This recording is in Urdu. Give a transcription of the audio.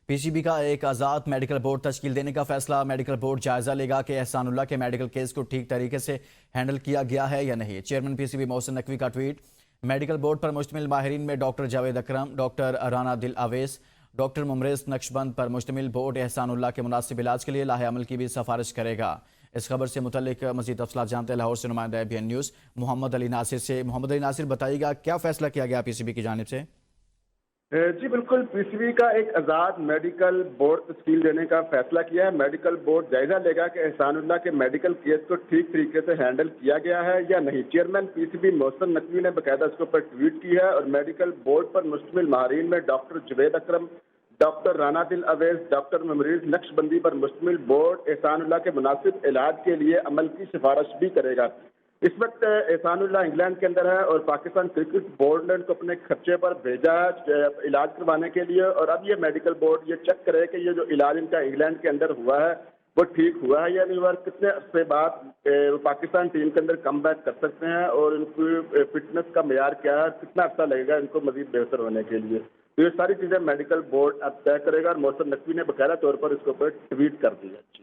پی سی بی کا ایک آزاد میڈیکل بورڈ تشکیل دینے کا فیصلہ۔ میڈیکل بورڈ جائزہ لے گا کہ احسان اللہ کے میڈیکل کیس کو ٹھیک طریقے سے ہینڈل کیا گیا ہے یا نہیں۔ Chairman P C B Mohsin Naqvi کا ٹویٹ۔ میڈیکل بورڈ پر مشتمل ماہرین میں ڈاکٹر جاوید اکرم، ڈاکٹر رانا دل اویس، ڈاکٹر ممریز نقشبند پر مشتمل بورڈ احسان اللہ کے مناسب علاج کے لیے لاہے عمل کی بھی سفارش کرے گا۔ اس خبر سے متعلق مزید تفصیلات جانتے ہیں لاہور سے نمائندہ بی این نیوز محمد علی ناصر سے۔ محمد علی ناصر، بتائیے گا کیا فیصلہ کیا گیا پی سی بی کی جانب سے؟ جی بالکل، پی سی بی کا ایک آزاد میڈیکل بورڈ تشکیل دینے کا فیصلہ کیا ہے۔ میڈیکل بورڈ جائزہ لے گا کہ احسان اللہ کے میڈیکل کیس کو ٹھیک طریقے سے ہینڈل کیا گیا ہے یا نہیں۔ Chairman P C B Mohsin Naqvi نے باقاعدہ اس کے اوپر ٹویٹ کی ہے اور میڈیکل بورڈ پر مشتمل ماہرین میں ڈاکٹر جاوید اکرم، ڈاکٹر رانا دل اویس، ڈاکٹر ممریز نقش بندی پر مشتمل بورڈ احسان اللہ کے مناسب علاج کے لیے عمل کی سفارش بھی کرے گا۔ اس وقت احسان اللہ انگلینڈ کے اندر ہے اور پاکستان کرکٹ بورڈ نے ان کو اپنے خرچے پر بھیجا ہے علاج کروانے کے لیے، اور اب یہ میڈیکل بورڈ یہ چیک کرے کہ یہ جو علاج ان کا انگلینڈ کے اندر ہوا ہے وہ ٹھیک ہوا ہے یا نہیں ہوا، کتنے عرصے بعد پاکستان ٹیم کے اندر کم بیک کر سکتے ہیں اور ان کی فٹنس کا معیار کیا ہے، کتنا عرصہ لگے گا ان کو مزید بہتر ہونے کے لیے۔ تو یہ ساری چیزیں میڈیکل بورڈ اب طے کرے گا اور محسن نقوی نے باقاعدہ طور پر اس کے اوپر ٹویٹ کر دی ہے۔